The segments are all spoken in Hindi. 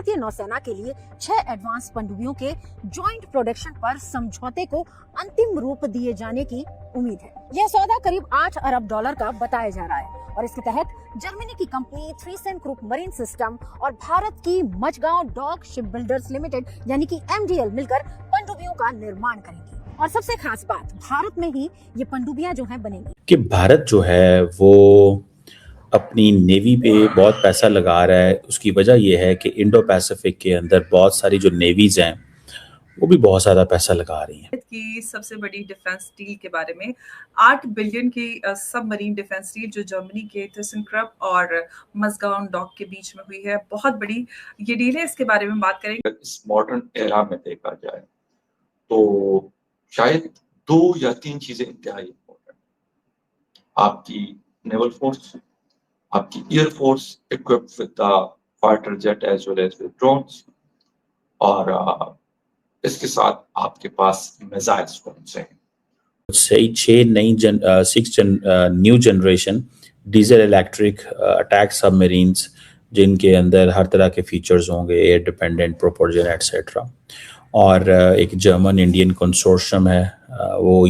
भारतीय नौसेना के लिए 6 एडवांस पनडुब्बियों के ज्वाइंट प्रोडक्शन पर समझौते को अंतिम रूप दिए जाने की उम्मीद है। यह सौदा करीब $8 अरब का बताया जा रहा है और इसके तहत जर्मनी की कंपनी थ्रेसेनक्रुप मरीन सिस्टम और भारत की Mazagon dock ship builders limited यानी कि MDL मिलकर पनडुब्बियों का निर्माण करेंगी। और सबसे खास बात, भारत में ही ये पनडुब्बियां जो हैं बनेंगी। कि भारत जो है वो अपनी नेवी पे बहुत पैसा लगा रहा है। उसकी वजह यह है कि इंडो पैसिफिक के अंदर बहुत सारी जो नेवीज हैं वो भी बहुत ज़्यादा पैसा लगा रही हैं। की सबसे बड़ी डिफेंस डील के बारे में 8 बिलियन की सबमरीन डिफेंस डील जो जर्मनी के थ्रेसेनक्रुप और मज़गांव डॉक के बीच में हुई है, बहुत बड़ी ये डील है। इसके बारे में बात करेंगे। इस मॉडर्न एरा में देखा जाए तो शायद 2 या 3 चीजें इंतहाई इम्पोर्टेंट। आपकी नेवल फोर्स, आपकी air force equipped with the fighter jet as well as with drones, और इसके साथ आपके पास मिसाइल्स कौन से हैं। सही 6 new generation diesel electric attack submarines जिनके अंदर हर तरह के फीचर्स होंगे, एयर डिपेंडेंट, प्रोपोर्जन एटसेट्रा। और एक जर्मन इंडियन कंसोर्शियम है, वो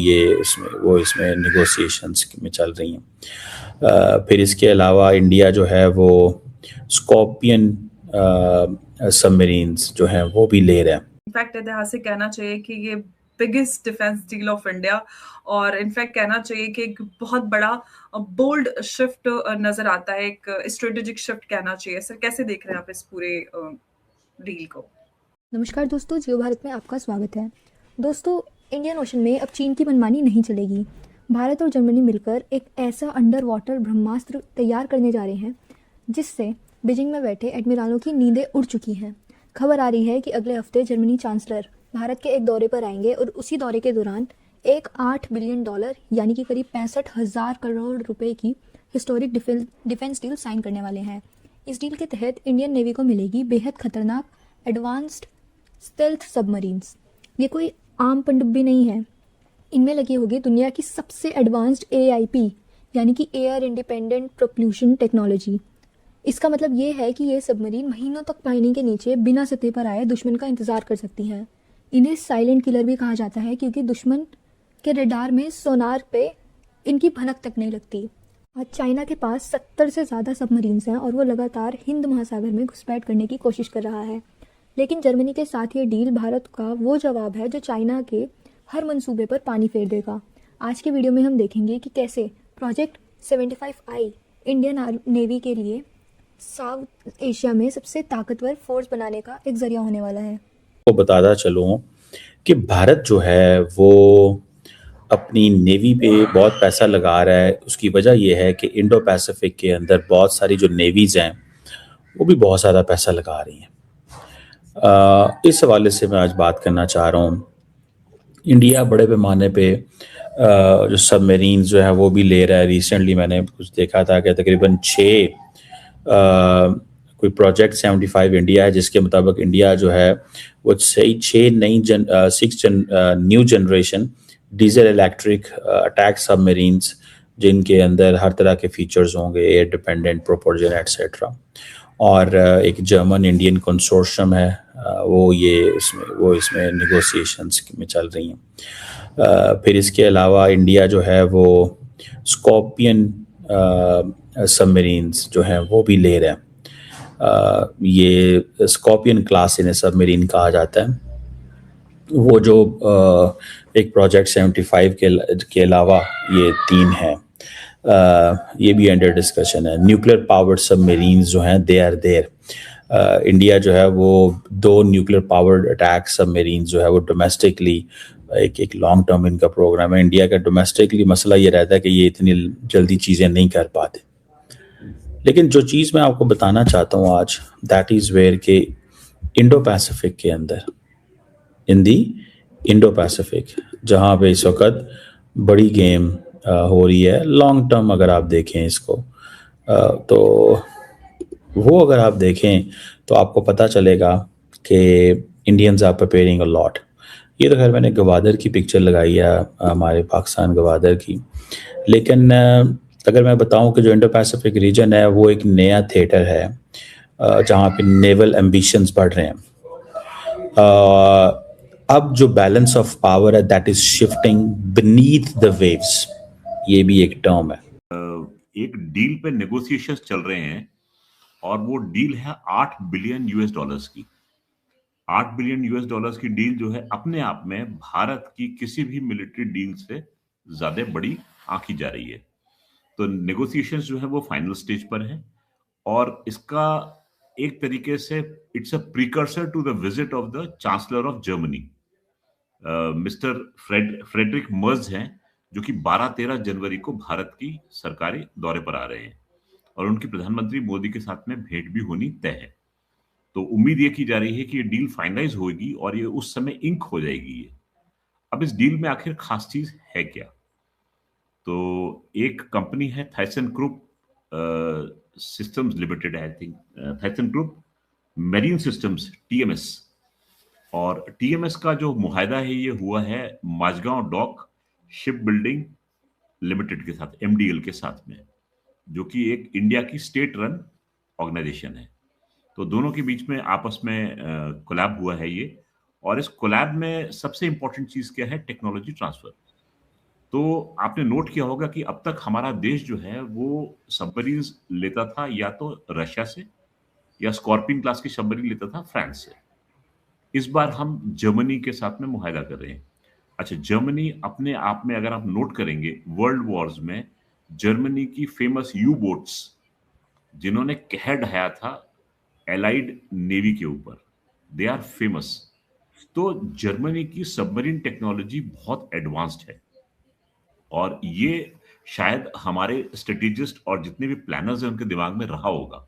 इसमें नेगोशिएशंस में चल रही हैं। फिर इसके अलावा इंडिया जो है वो स्कॉर्पियन सबमरीन्स जो हैं वो भी ले रहा है। इनफैक्ट ऐतिहासिक कहना चाहिए कि ये biggest defence deal of India, और इनफैक्ट कहना चाहिए कि एक बहुत बड़ा बोल्ड शिफ्ट नजर आता है, एक स्ट्रेटेजिक शिफ्ट कहना चाहिए। सर, कैसे देख रहे हैं आप इस पूरे डील को? नमस्कार दोस्तों, जियो भारत में आपका स्वागत है। दोस्तों, इंडियन ओशन में अब चीन की मनमानी नहीं चलेगी। भारत और जर्मनी मिलकर एक ऐसा अंडर वाटर ब्रह्मास्त्र तैयार करने जा रहे हैं जिससे बीजिंग में बैठे एडमिरलों की नींदें उड़ चुकी हैं। खबर आ रही है कि अगले हफ्ते जर्मनी चांसलर भारत के एक दौरे पर आएंगे और उसी दौरे के दौरान एक $8 बिलियन यानी कि करीब 65,000 करोड़ रुपए की हिस्टोरिक डिफेंस डील साइन करने वाले हैं। इस डील के तहत इंडियन नेवी को मिलेगी बेहद खतरनाक एडवांस्ड स्टेल्थ सबमरीन्स। ये कोई आम पनडुब्बी नहीं है, इनमें लगी होगी दुनिया की सबसे एडवांस्ड AIP यानी कि एयर इंडिपेंडेंट प्रोपल्यूशन टेक्नोलॉजी। इसका मतलब ये है कि ये सबमरीन महीनों तक पानी के नीचे बिना सतह पर आए दुश्मन का इंतजार कर सकती हैं। इन्हें साइलेंट किलर भी कहा जाता है क्योंकि दुश्मन के रडार में सोनार पे इनकी भनक तक नहीं लगती। आज चाइना के पास 70 से ज़्यादा सबमरीन्स हैं और वो लगातार हिंद महासागर में घुसपैठ करने की कोशिश कर रहा है। लेकिन जर्मनी के साथ ये डील भारत का वो जवाब है जो चाइना के हर मंसूबे पर पानी फेर देगा। आज के वीडियो में हम देखेंगे कि कैसे प्रोजेक्ट 75I इंडियन नेवी के लिए साउथ एशिया में सबसे ताकतवर फोर्स बनाने का एक जरिया होने वाला है। तो बताता चलूँ कि भारत जो है वो अपनी नेवी पे बहुत पैसा लगा रहा है। उसकी वजह यह है कि इंडो पैसिफिक के अंदर बहुत सारी जो नेवीज हैं वो भी बहुत ज़्यादा पैसा लगा रही हैं। इस हवाले से मैं आज बात करना चाह रहा हूँ। इंडिया बड़े पैमाने पे जो सबमरीन जो है वो भी ले रहा है। रिसेंटली मैंने कुछ देखा था कि तकरीबन 6 कोई प्रोजेक्ट 75 इंडिया है, जिसके मुताबिक इंडिया जो है वो 6 new generation diesel electric attack submarines जिनके अंदर हर तरह के फीचर्स होंगे, एयर डिपेंडेंट, प्रोपोर्जन एटसेट्रा। और एक जर्मन इंडियन कंसोर्शियम है, वो इसमें नेगोशिएशंस में चल रही हैं। फिर इसके अलावा इंडिया जो है वो स्कॉर्पियन सबमरीन्स जो हैं वो भी ले रहे हैं। ये स्कॉर्पियन क्लास इन्हें सबमरीन कहा जाता है। वो जो एक प्रोजेक्ट 75 के अलावा ये 3 हैं, ये भी अंडर डिस्कशन है। न्यूक्लियर पावर्ड सबमरीन्स जो हैं दे आर देयर। इंडिया जो है वो 2 न्यूक्लियर पावर्ड अटैक सबमरीन्स जो है वो डोमेस्टिकली एक लॉन्ग टर्म इनका प्रोग्राम है। इंडिया का डोमेस्टिकली मसला ये रहता है कि ये इतनी जल्दी चीज़ें नहीं कर पाते। लेकिन जो चीज़ मैं आपको बताना चाहता हूँ आज, दैट इज़ वेयर के इंडो पैसिफिक के अंदर, इन दी इंडो पैसिफिक, जहाँ पे इस वक्त बड़ी गेम हो रही है लॉन्ग टर्म। अगर आप देखें इसको तो वो अगर आप देखें तो आपको पता चलेगा कि Indians are preparing a lot. ये तो खैर मैंने गवादर की पिक्चर लगाई है, हमारे पाकिस्तान गवादर की। लेकिन अगर मैं बताऊं कि जो इंडो पैसिफिक रीजन है वो एक नया थिएटर है जहाँ पे नेवल एम्बिशंस बढ़ रहे हैं। अब जो बैलेंस ऑफ पावर है that is shifting beneath the waves, ये भी एक टर्म है। एक डील पे नेगोशिएशंस चल रहे हैं और वो डील है $8 बिलियन की। $8 बिलियन की डील जो है अपने आप में भारत की किसी भी मिलिट्री डील से ज्यादा बड़ी आंकी जा रही है। तो नेगोशिएशंस जो है वो फाइनल स्टेज पर है और इसका एक तरीके से it's a precursor to the visit of the chancellor of Germany, mister Friedrich Merz हैं, जो कि 12-13 जनवरी को भारत की सरकारी दौरे पर आ रहे हैं और उनकी प्रधानमंत्री मोदी के साथ में भेंट भी होनी तय है। तो उम्मीद ये की जा रही है कि ये डील फाइनलाइज होगी और ये उस समय इंक हो जाएगी ये। अब इस डील में आखिर खास चीज है क्या? तो एक कंपनी है Thyssenkrupp systems limited, I think Thyssenkrupp marine systems TMS, और TMS का जो मुआहदा है ये हुआ है Mazagon dock ship building limited के साथ, MDL के साथ में, जो कि एक इंडिया की स्टेट रन ऑर्गेनाइजेशन है। तो दोनों के बीच में आपस में कोलैब हुआ है ये, और इस कोलैब में सबसे इंपॉर्टेंट चीज क्या है? Technology transfer. तो आपने नोट किया होगा कि अब तक हमारा देश जो है वो सबमरीन्स लेता था या तो रशिया से या स्कॉर्पियन क्लास की सबमरीन लेता था फ्रांस से। इस बार हम जर्मनी के साथ में मुआहदा कर रहे हैं। अच्छा, जर्मनी अपने आप में अगर आप नोट करेंगे वर्ल्ड वॉर्स में जर्मनी की फेमस यू बोट्स जिन्होंने कहर ढाया था एलाइड नेवी के ऊपर, दे आर फेमस। तो जर्मनी की सबमरीन टेक्नोलॉजी बहुत एडवांस्ड है और ये शायद हमारे स्ट्रेटेजिस्ट और जितने भी प्लानर्स हैं उनके दिमाग में रहा होगा।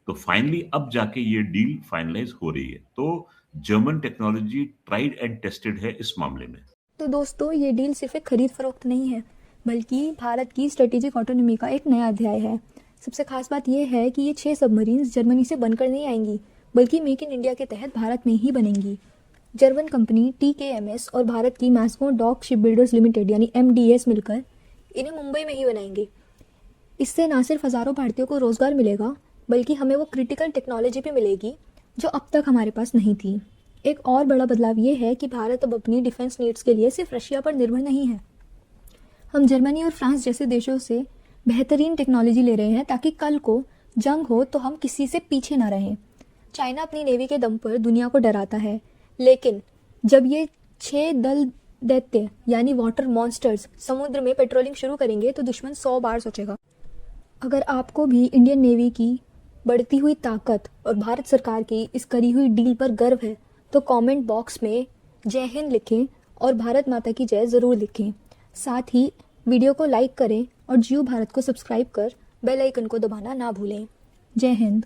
तो फाइनली अब जाके ये डील फाइनलाइज हो रही है। तो German technology tried and tested है इस मामले में। तो दोस्तों, ये डील सिर्फ एक खरीद फरोख्त नहीं है, बल्कि भारत की स्ट्रेटेजिक ऑटोनॉमी का एक नया अध्याय है। सबसे खास बात यह है कि ये 6 सबमरीन्स जर्मनी से बनकर नहीं आएंगी, बल्कि मेक इन इंडिया के तहत भारत में ही बनेंगी। जर्मन कंपनी TKMS और भारत की मैस्को डॉक शिप बिल्डर्स लिमिटेड यानी MDS मिलकर इन्हें मुंबई में ही बनाएंगे। इससे ना सिर्फ हज़ारों भारतीयों को रोज़गार मिलेगा, बल्कि हमें वो क्रिटिकल टेक्नोलॉजी भी मिलेगी जो अब तक हमारे पास नहीं थी। एक और बड़ा बदलाव ये है कि भारत अब अपनी डिफेंस नीड्स के लिए सिर्फ रशिया पर निर्भर नहीं है। हम जर्मनी और फ्रांस जैसे देशों से बेहतरीन टेक्नोलॉजी ले रहे हैं ताकि कल को जंग हो तो हम किसी से पीछे ना रहें। चाइना अपनी नेवी के दम पर दुनिया को डराता है, लेकिन जब ये 6 दल दैत्य यानी वाटर मॉन्स्टर्स समुद्र में पेट्रोलिंग शुरू करेंगे तो दुश्मन 100 बार सोचेगा। अगर आपको भी इंडियन नेवी की बढ़ती हुई ताकत और भारत सरकार की इस करी हुई डील पर गर्व है तो कमेंट बॉक्स में जय हिंद लिखें और भारत माता की जय ज़रूर लिखें। साथ ही वीडियो को लाइक करें और जियो भारत को सब्सक्राइब कर बेल आइकन को दबाना ना भूलें। जय हिंद।